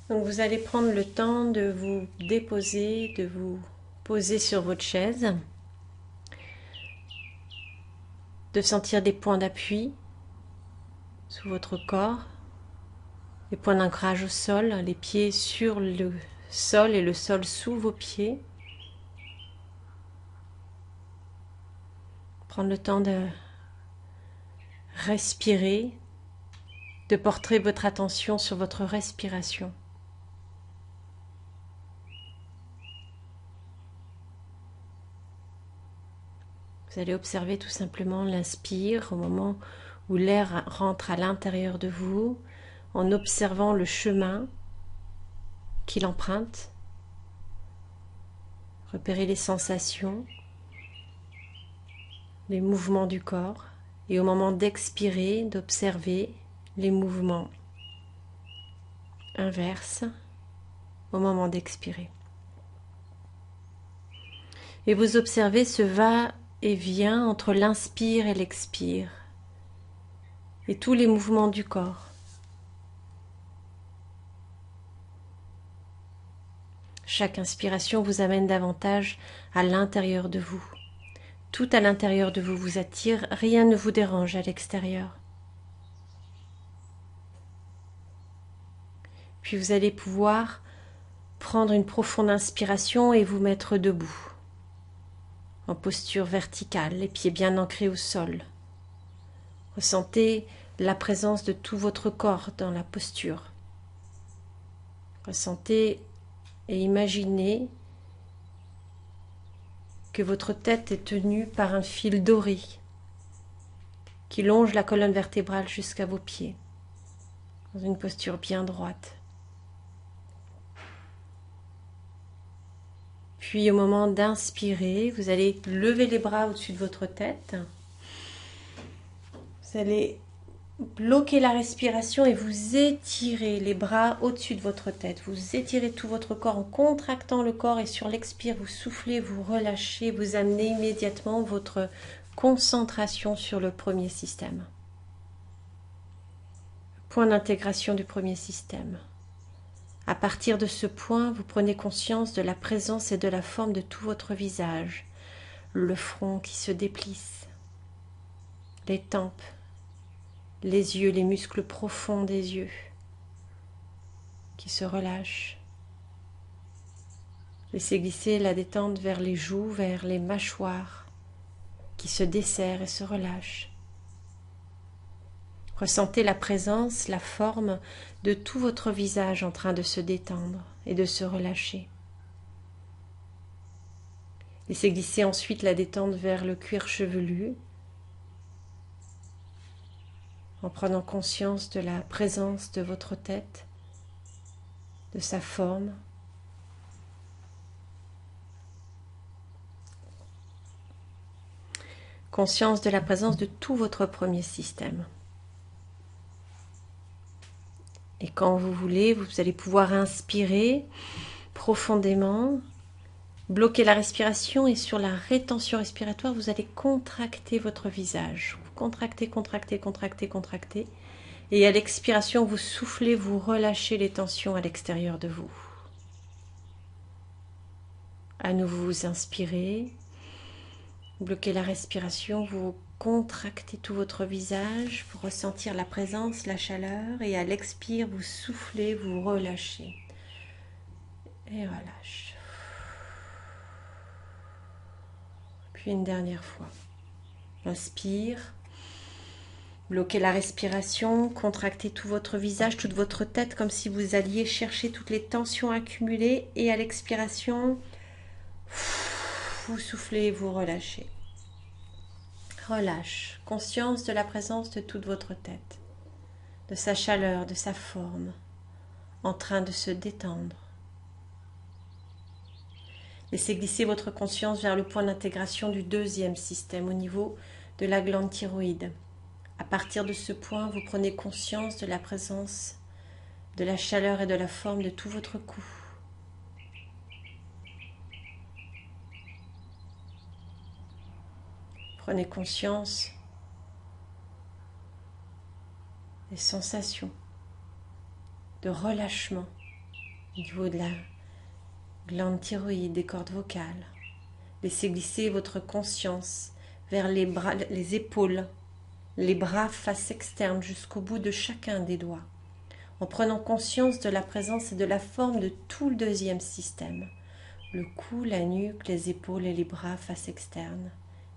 Donc vous allez prendre le temps de vous déposer, de vous poser sur votre chaise, de sentir des points d'appui sous votre corps, des points d'ancrage au sol, les pieds sur le sol et le sol sous vos pieds. Prendre le temps de respirer, de porter votre attention sur votre respiration. Vous allez observer tout simplement l'inspire au moment où l'air rentre à l'intérieur de vous, en observant le chemin qu'il emprunte. Repérez les sensations, les mouvements du corps, et au moment d'expirer, d'observer les mouvements inverses au moment d'expirer. Et vous observez ce va-et-vient entre l'inspire et l'expire, et tous les mouvements du corps. Chaque inspiration vous amène davantage à l'intérieur de vous. Tout à l'intérieur de vous vous attire, rien ne vous dérange à l'extérieur. Puis vous allez pouvoir prendre une profonde inspiration et vous mettre debout, en posture verticale, les pieds bien ancrés au sol. Ressentez la présence de tout votre corps dans la posture. Ressentez et imaginez que votre tête est tenue par un fil doré qui longe la colonne vertébrale jusqu'à vos pieds, dans une posture bien droite. Puis au moment d'inspirer, vous allez lever les bras au-dessus de votre tête. Vous allez bloquer la respiration et vous étirez les bras au-dessus de votre tête. Vous étirez tout votre corps en contractant le corps et sur l'expire, vous soufflez, vous relâchez, vous amenez immédiatement votre concentration sur le premier système. Point d'intégration du premier système. À partir de ce point, vous prenez conscience de la présence et de la forme de tout votre visage, le front qui se déplisse, les tempes, les yeux, les muscles profonds des yeux qui se relâchent. Laissez glisser la détente vers les joues, vers les mâchoires qui se desserrent et se relâchent. Ressentez la présence, la forme de tout votre visage en train de se détendre et de se relâcher. Laissez glisser ensuite la détente vers le cuir chevelu, en prenant conscience de la présence de votre tête, de sa forme. Conscience de la présence de tout votre premier système. Et quand vous voulez, vous allez pouvoir inspirer profondément, bloquer la respiration et sur la rétention respiratoire, vous allez contracter votre visage. Vous contractez, contractez, contractez, contractez. Et à l'expiration, vous soufflez, vous relâchez les tensions à l'extérieur de vous. À nouveau, vous inspirez, bloquez la respiration, vous contractez tout votre visage pour ressentir la présence, la chaleur, et à l'expire, vous soufflez, vous relâchez. Et relâche. Puis une dernière fois. Inspire. Bloquez la respiration, contractez tout votre visage, toute votre tête, comme si vous alliez chercher toutes les tensions accumulées. Et à l'expiration, vous soufflez, vous relâchez. Relâche. Conscience de la présence de toute votre tête, de sa chaleur, de sa forme, en train de se détendre. Laissez glisser votre conscience vers le point d'intégration du deuxième système au niveau de la glande thyroïde. À partir de ce point, vous prenez conscience de la présence, de la chaleur et de la forme de tout votre cou. Prenez conscience des sensations de relâchement au niveau de la glande thyroïde, des cordes vocales. Laissez glisser votre conscience vers les bras, les épaules, les bras face externe jusqu'au bout de chacun des doigts, en prenant conscience de la présence et de la forme de tout le deuxième système, le cou, la nuque, les épaules et les bras face externe,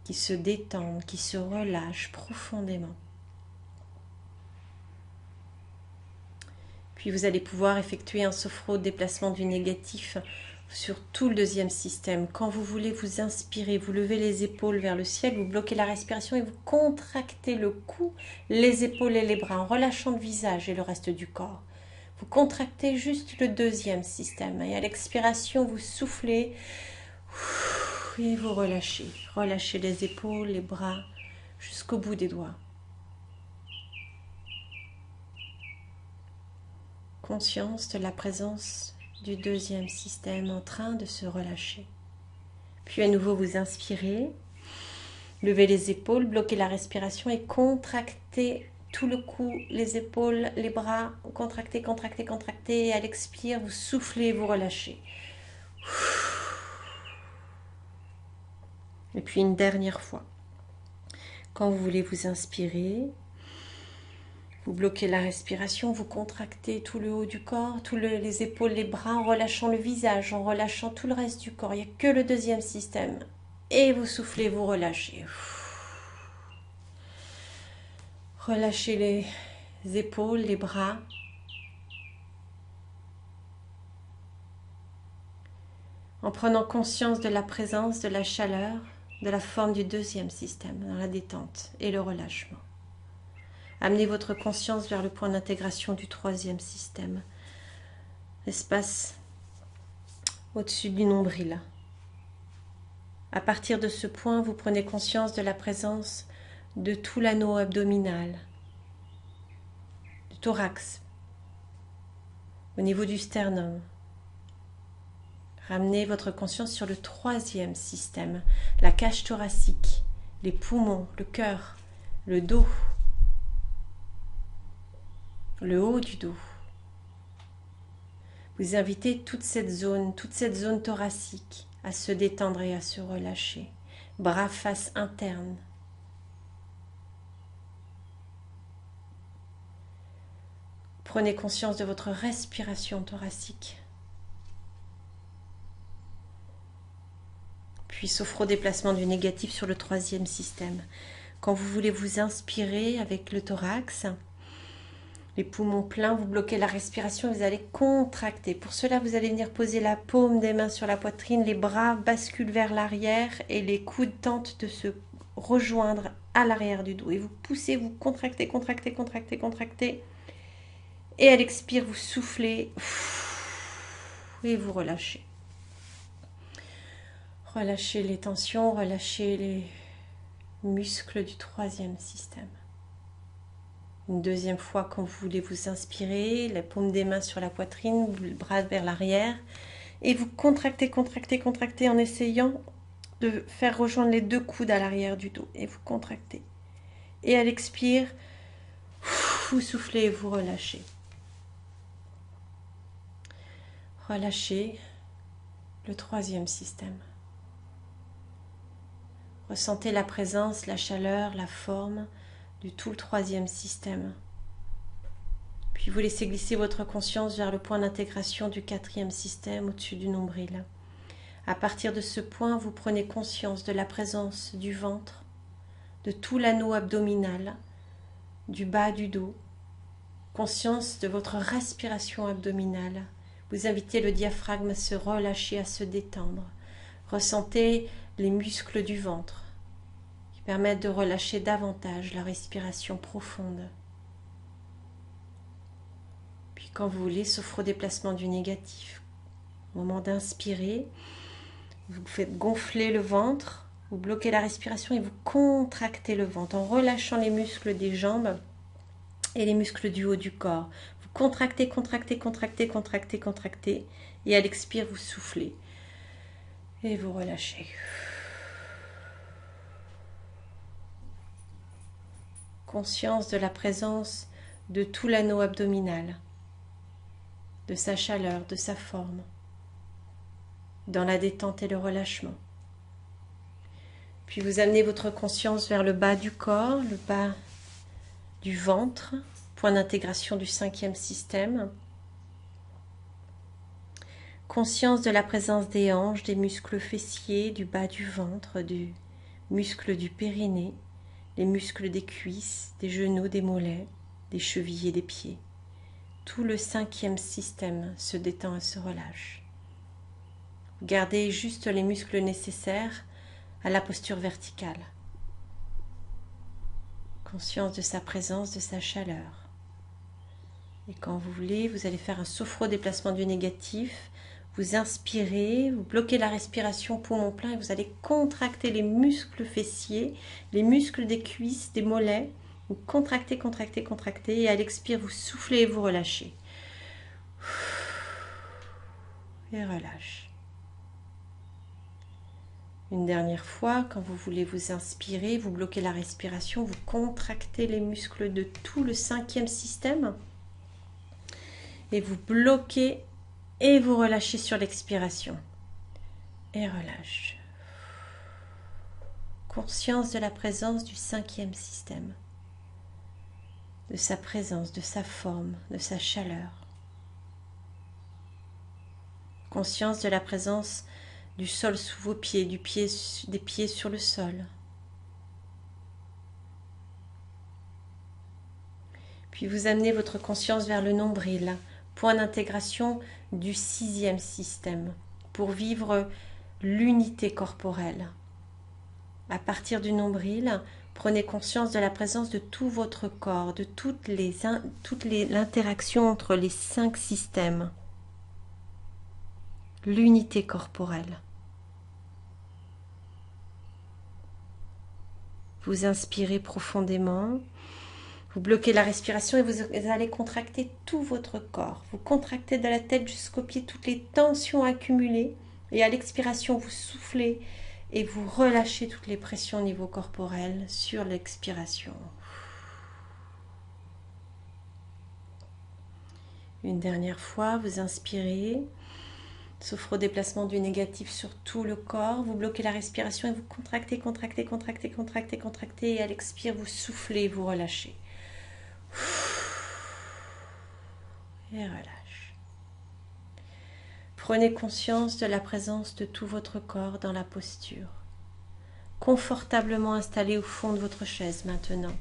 qui se détendent, qui se relâchent profondément. Puis vous allez pouvoir effectuer un sophro-déplacement du négatif sur tout le deuxième système. Quand vous voulez vous inspirer, vous levez les épaules vers le ciel, vous bloquez la respiration et vous contractez le cou, les épaules et les bras en relâchant le visage et le reste du corps. Vous contractez juste le deuxième système et à l'expiration, vous soufflez et vous relâchez. Relâchez les épaules, les bras jusqu'au bout des doigts. Conscience de la présence du deuxième système en train de se relâcher. Puis à nouveau vous inspirez, levez les épaules, bloquez la respiration et contractez tout le cou, les épaules, les bras, contractez, contractez, contractez et à l'expire vous soufflez, vous relâchez. Et puis une dernière fois, quand vous voulez vous inspirer, vous bloquez la respiration, vous contractez tout le haut du corps, les épaules, les bras, en relâchant le visage, en relâchant tout le reste du corps. Il n'y a que le deuxième système. Et vous soufflez, vous relâchez. Relâchez les épaules, les bras. En prenant conscience de la présence, de la chaleur, de la forme du deuxième système, dans la détente et le relâchement. Amenez votre conscience vers le point d'intégration du troisième système, l'espace au-dessus du nombril. À partir de ce point, vous prenez conscience de la présence de tout l'anneau abdominal, du thorax, au niveau du sternum. Ramenez votre conscience sur le troisième système, la cage thoracique, les poumons, le cœur, le dos, le haut du dos. Vous invitez toute cette zone thoracique à se détendre et à se relâcher. Bras face interne. Prenez conscience de votre respiration thoracique. Puis sophro-déplacement du négatif sur le troisième système. Quand vous voulez vous inspirer avec le thorax, les poumons pleins, vous bloquez la respiration et vous allez contracter. Pour cela, vous allez venir poser la paume des mains sur la poitrine, les bras basculent vers l'arrière et les coudes tentent de se rejoindre à l'arrière du dos. Et vous poussez, vous contractez, contractez, contractez, contractez. Et à l'expire, vous soufflez et vous relâchez. Relâchez les tensions, relâchez les muscles du troisième système. Une deuxième fois, quand vous voulez vous inspirer, la paume des mains sur la poitrine, le bras vers l'arrière, et vous contractez, contractez, contractez en essayant de faire rejoindre les deux coudes à l'arrière du dos. Et vous contractez. Et à l'expire, vous soufflez et vous relâchez. Relâchez le troisième système. Ressentez la présence, la chaleur, la forme de tout le troisième système. Puis vous laissez glisser votre conscience vers le point d'intégration du quatrième système au-dessus du nombril. À partir de ce point, vous prenez conscience de la présence du ventre, de tout l'anneau abdominal, du bas du dos, conscience de votre respiration abdominale. Vous invitez le diaphragme à se relâcher, à se détendre. Ressentez les muscles du ventre qui permettent de relâcher davantage la respiration profonde. Puis quand vous voulez, sophro-déplacement du négatif. Au moment d'inspirer, vous faites gonfler le ventre, vous bloquez la respiration et vous contractez le ventre en relâchant les muscles des jambes et les muscles du haut du corps. Vous contractez, contractez, contractez, contractez, contractez et à l'expire, vous soufflez et vous relâchez. Conscience de la présence de tout l'anneau abdominal, de sa chaleur, de sa forme, dans la détente et le relâchement. Puis vous amenez votre conscience vers le bas du corps, le bas du ventre, point d'intégration du 5e système. Conscience de la présence des hanches, des muscles fessiers, du bas du ventre, du muscle du périnée, les muscles des cuisses, des genoux, des mollets, des chevilles et des pieds. Tout le 5e système se détend et se relâche. Gardez juste les muscles nécessaires à la posture verticale. Conscience de sa présence, de sa chaleur. Et quand vous voulez, vous allez faire un sophro-déplacement du négatif. Vous inspirez, vous bloquez la respiration poumon plein et vous allez contracter les muscles fessiers, les muscles des cuisses, des mollets. Vous contractez, contractez, contractez et à l'expire, vous soufflez et vous relâchez. Et relâche. Une dernière fois, quand vous voulez vous inspirer, vous bloquez la respiration, vous contractez les muscles de tout le 5e système et vous bloquez et vous relâchez sur l'expiration. Et relâche. Conscience de la présence du 5e système, de sa présence, de sa forme, de sa chaleur. Conscience de la présence du sol sous vos pieds, des pieds sur le sol. Puis vous amenez votre conscience vers le nombril, point d'intégration du 6e système, pour vivre l'unité corporelle. À partir du nombril, prenez conscience de la présence de tout votre corps, de l'interaction entre les 5 systèmes. L'unité corporelle. Vous inspirez profondément, vous bloquez la respiration et vous allez contracter tout votre corps. Vous contractez de la tête jusqu'aux pieds toutes les tensions accumulées et à l'expiration, vous soufflez et vous relâchez toutes les pressions au niveau corporel sur l'expiration. Une dernière fois, vous inspirez. Sophro-déplacement du négatif sur tout le corps. Vous bloquez la respiration et vous contractez, contractez, contractez, contractez, contractez. Et à l'expire, vous soufflez, vous relâchez. Et relâche. Prenez conscience de la présence de tout votre corps dans la posture. Confortablement installé au fond de votre chaise maintenant.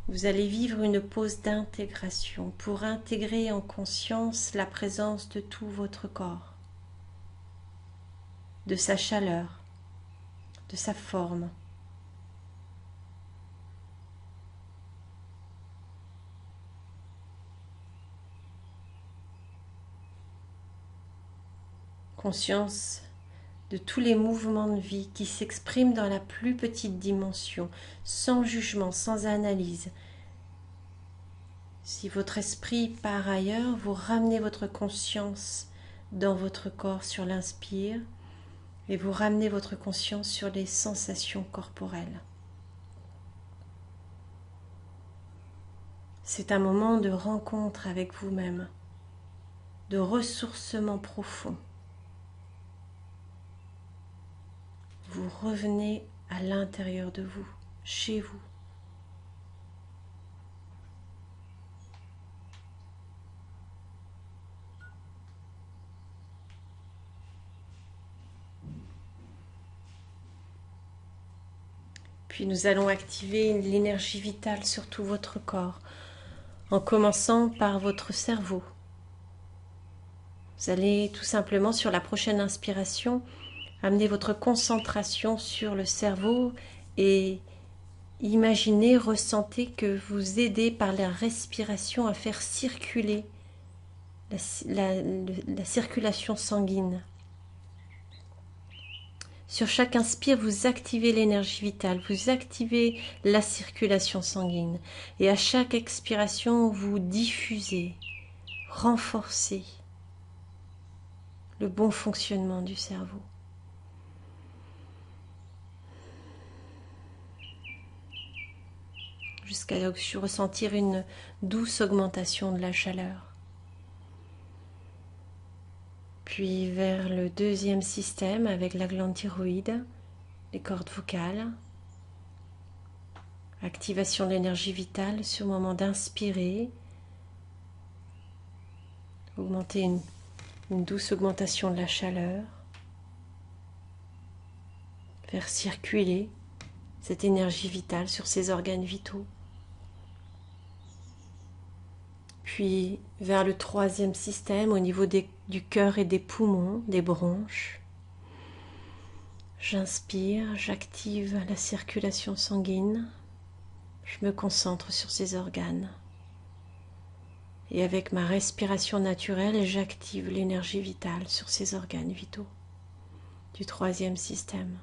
Vous allez vivre une pause d'intégration pour intégrer en conscience la présence de tout votre corps. De sa chaleur, de sa forme. Conscience de tous les mouvements de vie qui s'expriment dans la plus petite dimension, sans jugement, sans analyse. Si votre esprit part ailleurs, vous ramenez votre conscience dans votre corps sur l'inspire, et vous ramenez votre conscience sur les sensations corporelles. C'est un moment de rencontre avec vous-même, de ressourcement profond. Vous revenez à l'intérieur de vous, chez vous. Puis nous allons activer l'énergie vitale sur tout votre corps, en commençant par votre cerveau. Vous allez tout simplement, sur la prochaine inspiration, amener votre concentration sur le cerveau et imaginez, ressentez que vous aidez par la respiration à faire circuler la circulation sanguine. Sur chaque inspire, vous activez l'énergie vitale, vous activez la circulation sanguine. Et à chaque expiration, vous diffusez, renforcez le bon fonctionnement du cerveau. Jusqu'à ressentir une douce augmentation de la chaleur. Puis vers le deuxième système avec la glande thyroïde, les cordes vocales. Activation de l'énergie vitale sur le moment d'inspirer. Augmenter une douce augmentation de la chaleur. Faire circuler cette énergie vitale sur ces organes vitaux. Puis vers le troisième système au niveau du cœur et des poumons, des bronches. J'inspire, j'active la circulation sanguine. Je me concentre sur ces organes. Et avec ma respiration naturelle, j'active l'énergie vitale sur ces organes vitaux du troisième système.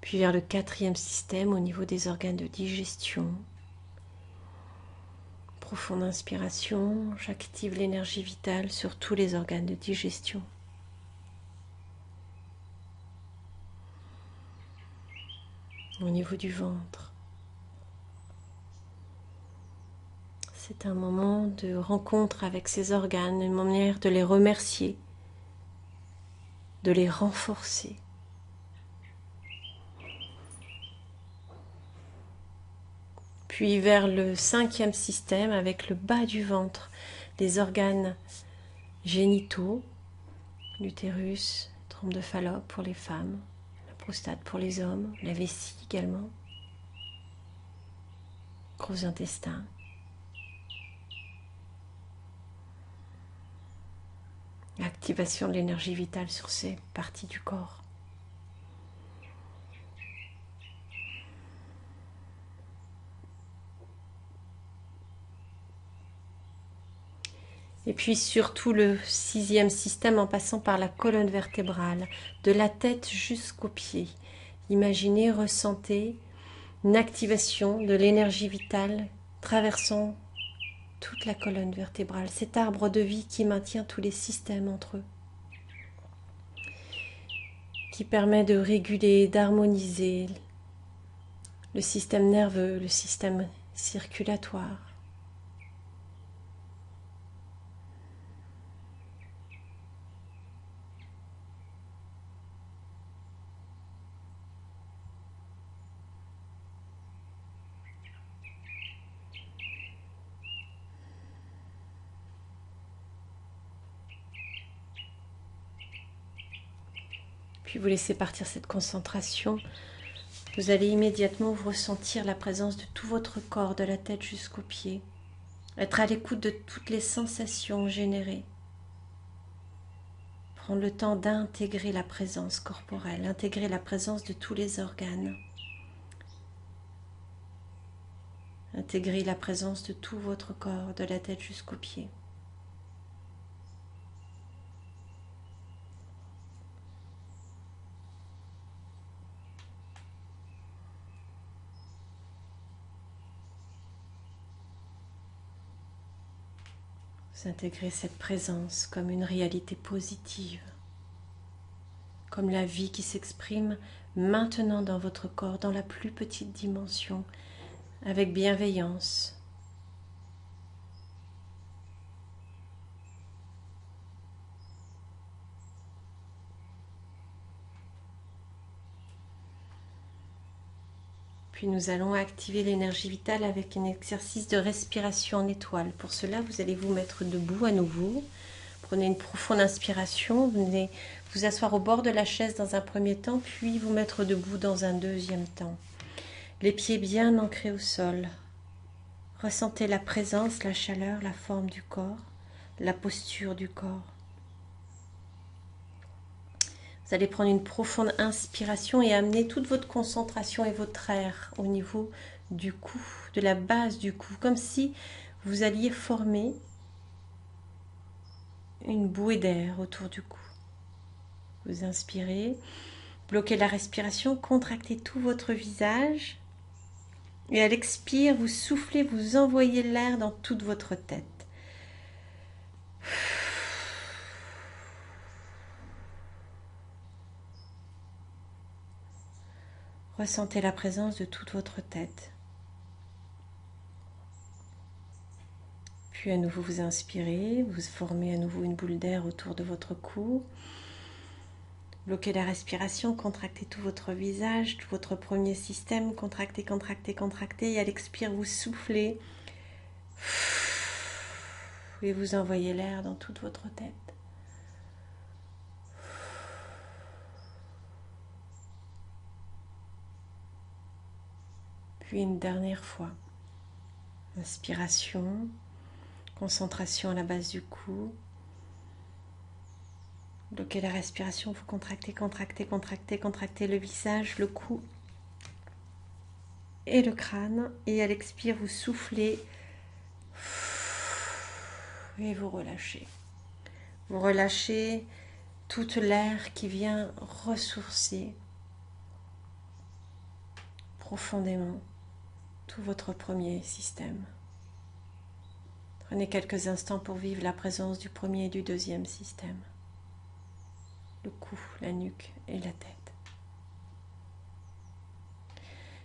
Puis vers le quatrième système au niveau des organes de digestion. Profonde inspiration, j'active l'énergie vitale sur tous les organes de digestion. Au niveau du ventre. C'est un moment de rencontre avec ces organes, une manière de les remercier, de les renforcer. Puis vers le cinquième système avec le bas du ventre, les organes génitaux, l'utérus, trompe de Fallope pour les femmes, la prostate pour les hommes, la vessie également, gros intestin. Activation de l'énergie vitale sur ces parties du corps. Et puis surtout le sixième système en passant par la colonne vertébrale, de la tête jusqu'aux pieds. Imaginez, ressentez une activation de l'énergie vitale traversant toute la colonne vertébrale, cet arbre de vie qui maintient tous les systèmes entre eux, qui permet de réguler, d'harmoniser le système nerveux, le système circulatoire. Puis vous laissez partir cette concentration. Vous allez immédiatement vous ressentir la présence de tout votre corps, de la tête jusqu'aux pieds. Être à l'écoute de toutes les sensations générées. Prendre le temps d'intégrer la présence corporelle, intégrer la présence de tous les organes. Intégrer la présence de tout votre corps, de la tête jusqu'aux pieds. Vous intégrez cette présence comme une réalité positive, comme la vie qui s'exprime maintenant dans votre corps, dans la plus petite dimension, avec bienveillance. Puis nous allons activer l'énergie vitale avec un exercice de respiration en étoile. Pour cela, vous allez vous mettre debout à nouveau. Prenez une profonde inspiration. Venez vous asseoir au bord de la chaise dans un premier temps, puis vous mettre debout dans un deuxième temps. Les pieds bien ancrés au sol. Ressentez la présence, la chaleur, la forme du corps, la posture du corps. Vous allez prendre une profonde inspiration et amener toute votre concentration et votre air au niveau du cou, de la base du cou, comme si vous alliez former une bouée d'air autour du cou. Vous inspirez, bloquez la respiration, contractez tout votre visage et à l'expire, vous soufflez, vous envoyez l'air dans toute votre tête. Ressentez la présence de toute votre tête. Puis à nouveau vous inspirez, vous formez à nouveau une boule d'air autour de votre cou. Bloquez la respiration, contractez tout votre visage, tout votre premier système, contractez, contractez, contractez. Et à l'expire, vous soufflez et vous envoyez l'air dans toute votre tête. Puis une dernière fois. Inspiration, concentration à la base du cou. Bloquez la respiration, vous contractez, contractez, contractez, contractez le visage, le cou et le crâne. Et à l'expire, vous soufflez et vous relâchez. Vous relâchez toute l'air qui vient ressourcer profondément tout votre premier système. Prenez quelques instants pour vivre la présence du premier et du deuxième système. Le cou, la nuque et la tête.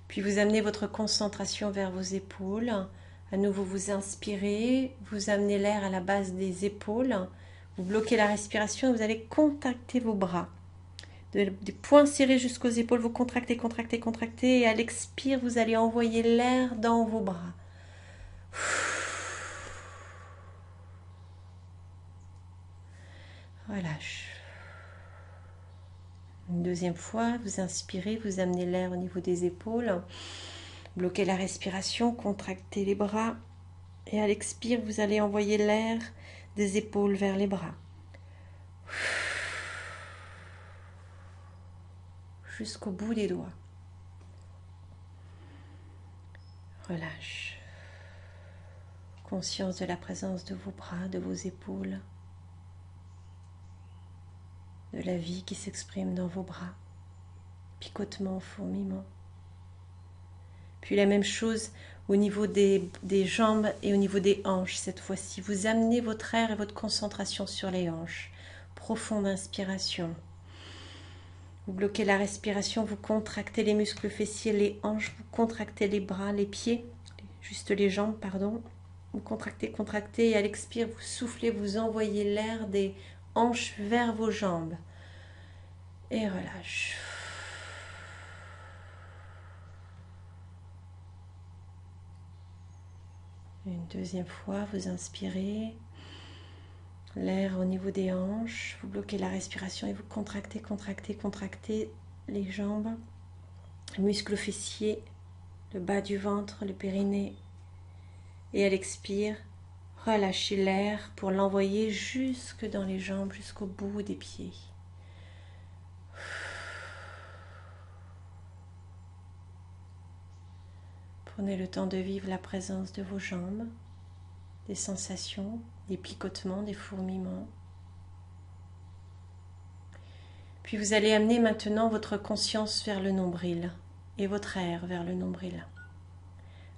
Puis vous amenez votre concentration vers vos épaules. À nouveau, vous inspirez, vous amenez l'air à la base des épaules. Vous bloquez la respiration et vous allez contracter vos bras. Des poings serrés jusqu'aux épaules, vous contractez, contractez, contractez. Et à l'expire, vous allez envoyer l'air dans vos bras. Relâche. Une deuxième fois, vous inspirez, vous amenez l'air au niveau des épaules. Bloquez la respiration, contractez les bras. Et à l'expire, vous allez envoyer l'air des épaules vers les bras. Jusqu'au bout des doigts. Relâche. Conscience de la présence de vos bras, de vos épaules. De la vie qui s'exprime dans vos bras. Picotement, fourmillement. Puis la même chose au niveau des jambes et au niveau des hanches cette fois-ci. Vous amenez votre air et votre concentration sur les hanches. Profonde inspiration. Vous bloquez la respiration, vous contractez les muscles fessiers, les hanches, vous contractez les bras, les pieds, juste les jambes, pardon. Vous contractez, contractez et à l'expire, vous soufflez, vous envoyez l'air des hanches vers vos jambes. Et relâche. Une deuxième fois, vous inspirez. L'air au niveau des hanches, vous bloquez la respiration et vous contractez, contractez, contractez les jambes, les muscles fessiers, le bas du ventre, le périnée. Et à l'expire, relâchez l'air pour l'envoyer jusque dans les jambes, jusqu'au bout des pieds. Prenez le temps de vivre la présence de vos jambes, des sensations, des picotements, des fourmillements. Puis vous allez amener maintenant votre conscience vers le nombril et votre air vers le nombril.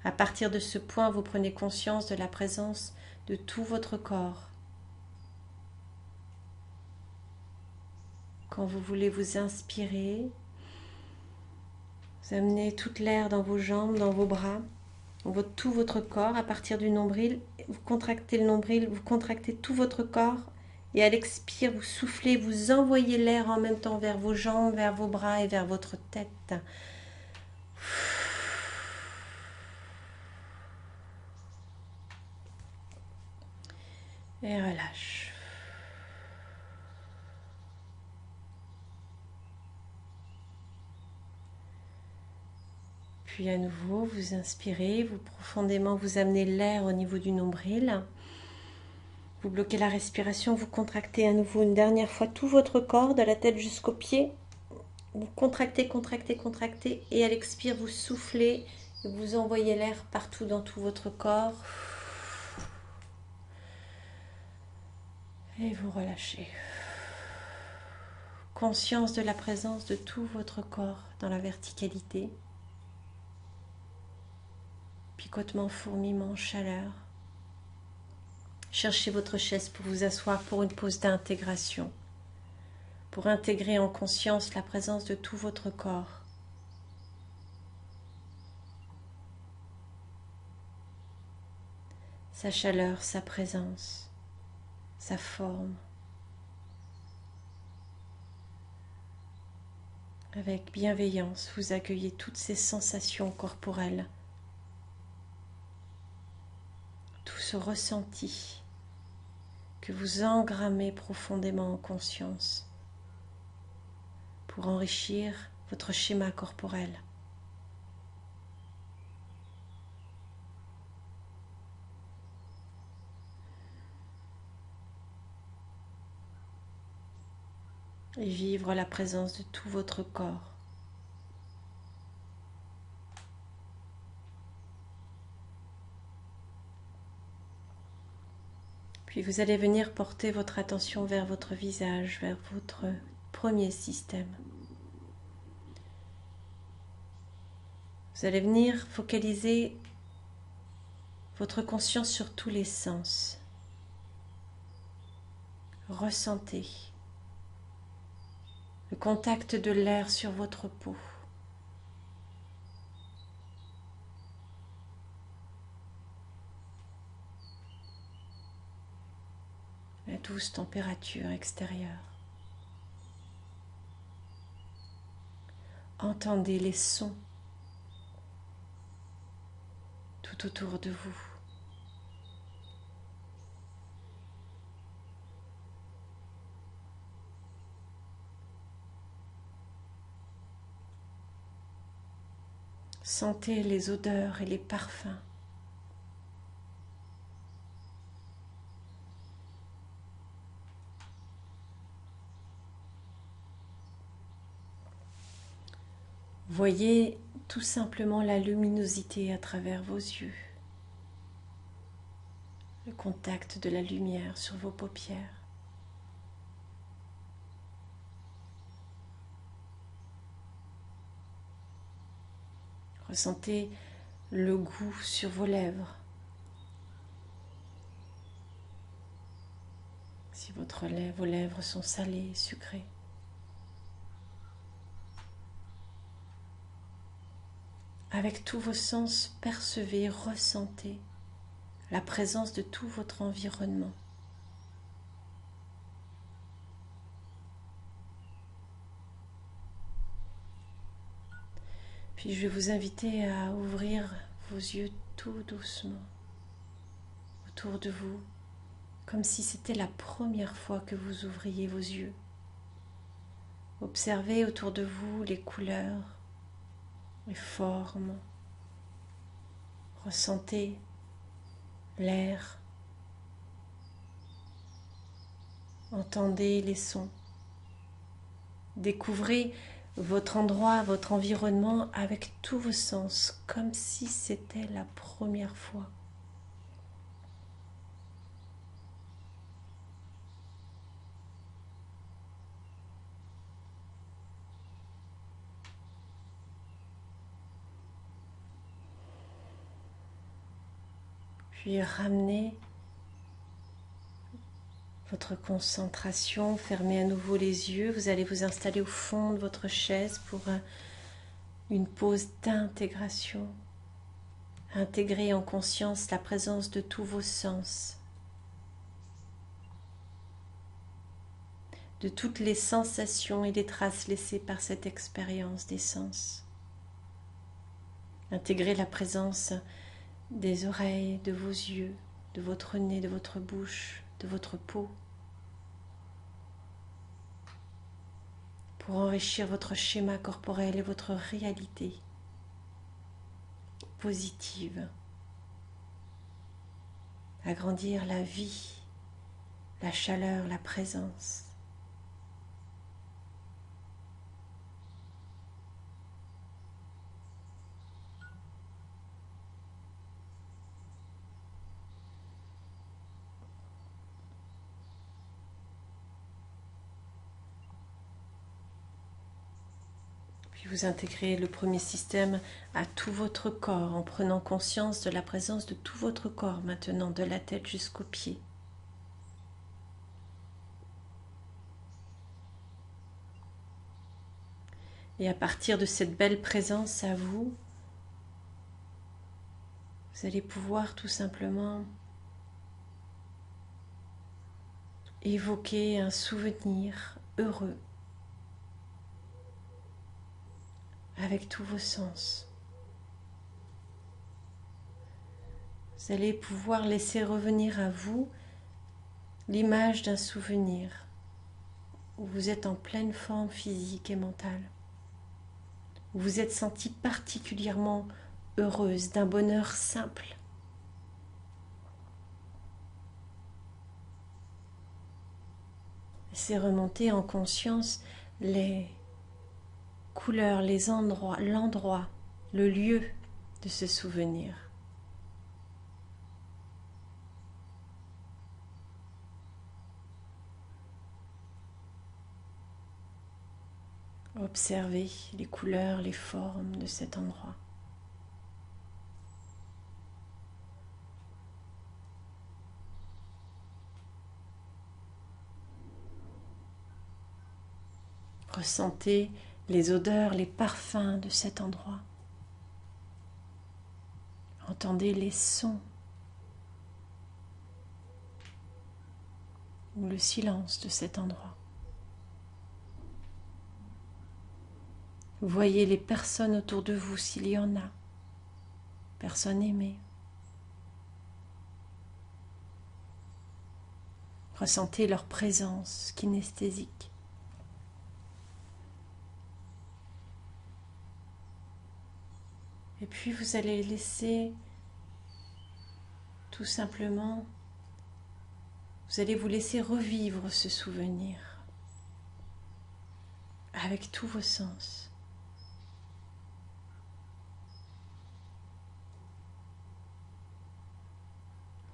À partir de ce point, vous prenez conscience de la présence de tout votre corps. Quand vous voulez vous inspirer, vous amenez toute l'air dans vos jambes, dans vos bras, dans tout votre corps. À partir du nombril, vous contractez le nombril, vous contractez tout votre corps. Et à l'expire, vous soufflez, vous envoyez l'air en même temps vers vos jambes, vers vos bras et vers votre tête. Et relâche. Puis à nouveau, vous inspirez, vous profondément vous amenez l'air au niveau du nombril. Vous bloquez la respiration, vous contractez à nouveau une dernière fois tout votre corps, de la tête jusqu'aux pieds. Vous contractez, contractez, contractez. Et à l'expire, vous soufflez et vous envoyez l'air partout dans tout votre corps. Et vous relâchez. Conscience de la présence de tout votre corps dans la verticalité. Picotement, fourmillement, chaleur. Cherchez votre chaise pour vous asseoir pour une pause d'intégration. Pour intégrer en conscience la présence de tout votre corps. sa chaleur, sa présence, sa forme. Avec bienveillance, vous accueillez toutes ces sensations corporelles, tout ce ressenti que vous engrammez profondément en conscience pour enrichir votre schéma corporel. Et vivre la présence de tout votre corps. Puis vous allez venir porter votre attention vers votre visage, vers votre premier système. Vous allez venir focaliser votre conscience sur tous les sens. Ressentez le contact de l'air sur votre peau. La douce température extérieure. Entendez les sons tout autour de vous. Sentez les odeurs et les parfums. Voyez tout simplement la luminosité à travers vos yeux, le contact de la lumière sur vos paupières. Ressentez le goût sur vos lèvres. Si vos lèvres sont salées, sucrées. Avec tous vos sens, percevez, ressentez la présence de tout votre environnement. Puis je vais vous inviter à ouvrir vos yeux tout doucement autour de vous, comme si c'était la première fois que vous ouvriez vos yeux. Observez autour de vous les couleurs, les formes. Ressentez l'air. Entendez les sons. Découvrez votre endroit, votre environnement avec tous vos sens, comme si c'était la première fois. Puis ramenez votre concentration, fermez à nouveau les yeux. Vous allez vous installer au fond de votre chaise pour une pause d'intégration. Intégrer en conscience la présence de tous vos sens, de toutes les sensations et les traces laissées par cette expérience des sens. Intégrer la présence des oreilles, de vos yeux, de votre nez, de votre bouche, de votre peau, pour enrichir votre schéma corporel et votre réalité positive, agrandir la vie, la chaleur, la présence. Puis vous intégrez le premier système à tout votre corps en prenant conscience de la présence de tout votre corps maintenant, de la tête jusqu'aux pieds. Et à partir de cette belle présence à vous, vous allez pouvoir tout simplement évoquez un souvenir heureux avec tous vos sens. Vous allez pouvoir laisser revenir à vous l'image d'un souvenir où vous êtes en pleine forme physique et mentale, où vous êtes senti particulièrement heureuse d'un bonheur simple. Laissez remonter en conscience les couleurs, les endroits, l'endroit, le lieu de ce souvenir. Observez les couleurs, les formes de cet endroit. Ressentez les odeurs, les parfums de cet endroit. Entendez les sons ou le silence de cet endroit. Voyez les personnes autour de vous s'il y en a, personnes aimées. Ressentez leur présence kinesthésique. Et puis vous allez laisser tout simplement, vous allez vous laisser revivre ce souvenir avec tous vos sens.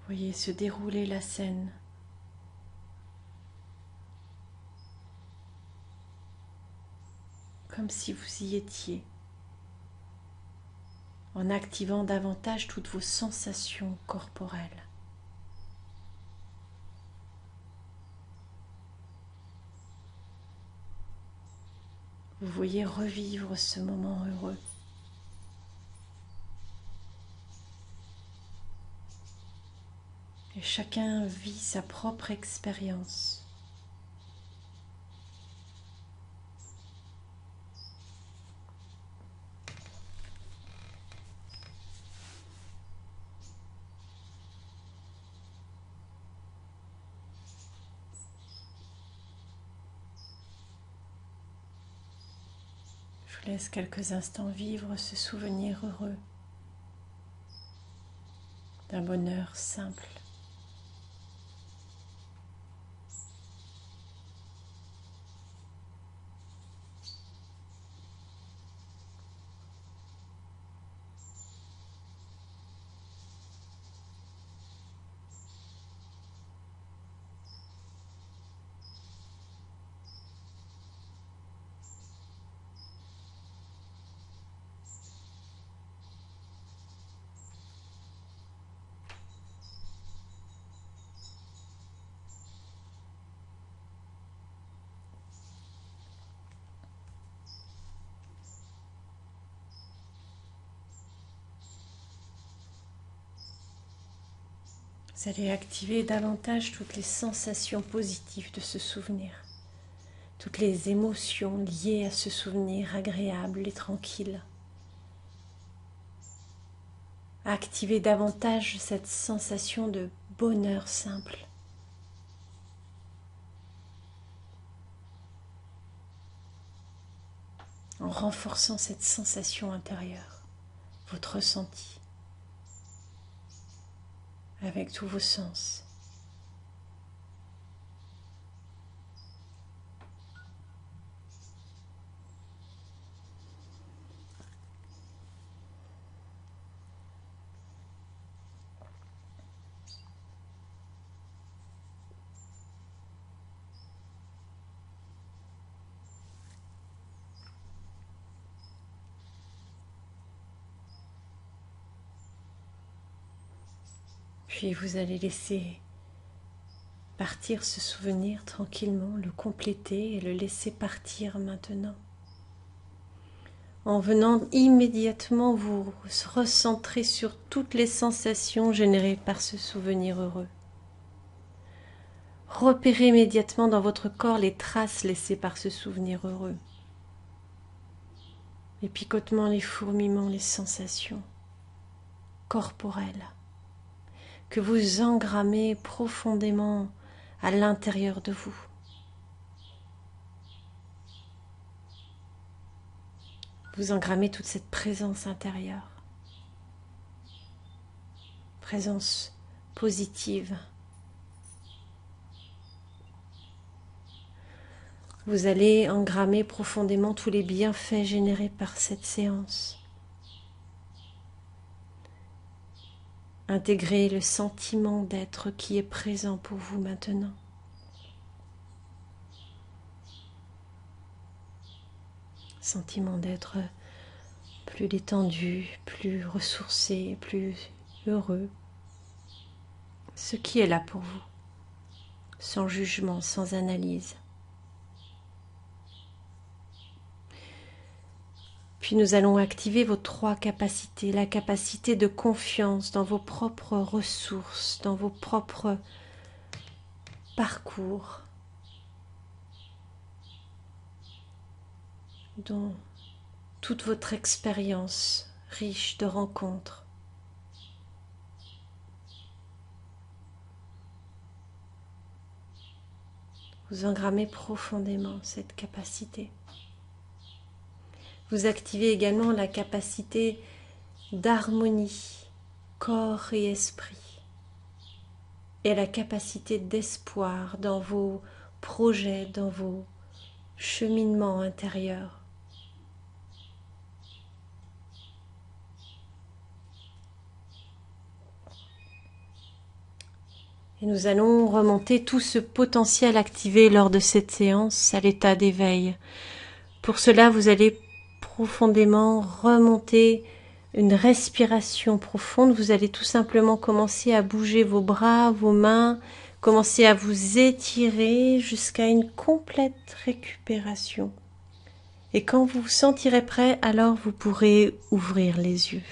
Voyez se dérouler la scène. Comme si vous y étiez, en activant davantage toutes vos sensations corporelles. Vous voyez revivre ce moment heureux. Et chacun vit sa propre expérience. Je vous laisse quelques instants vivre ce souvenir heureux d'un bonheur simple. Vous allez activer davantage toutes les sensations positives de ce souvenir, toutes les émotions liées à ce souvenir agréable et tranquille. Activez davantage cette sensation de bonheur simple. En renforçant cette sensation intérieure, votre ressenti, avec tous vos sens. Puis vous allez laisser partir ce souvenir tranquillement, le compléter et le laisser partir maintenant. En venant immédiatement vous recentrer sur toutes les sensations générées par ce souvenir heureux. Repérez immédiatement dans votre corps les traces laissées par ce souvenir heureux. Les picotements, les fourmillements, les sensations corporelles que vous engrammez profondément à l'intérieur de vous. Vous engrammez toute cette présence intérieure, présence positive. Vous allez engrammer profondément tous les bienfaits générés par cette séance. Intégrez le sentiment d'être qui est présent pour vous maintenant. Sentiment d'être plus détendu, plus ressourcé, plus heureux. Ce qui est là pour vous, sans jugement, sans analyse. Puis nous allons activer vos 3 capacités. La capacité de confiance dans vos propres ressources, dans vos propres parcours, dans toute votre expérience riche de rencontres. Vous engrammez profondément cette capacité. Vous activez également la capacité d'harmonie, corps et esprit, et la capacité d'espoir dans vos projets, dans vos cheminements intérieurs. Et nous allons remonter tout ce potentiel activé lors de cette séance à l'état d'éveil. Pour cela, vous allez profondément remonter une respiration profonde. Vous allez tout simplement commencer à bouger vos bras, vos mains, commencer à vous étirer jusqu'à une complète récupération. Et quand vous vous sentirez prêt, alors vous pourrez ouvrir les yeux.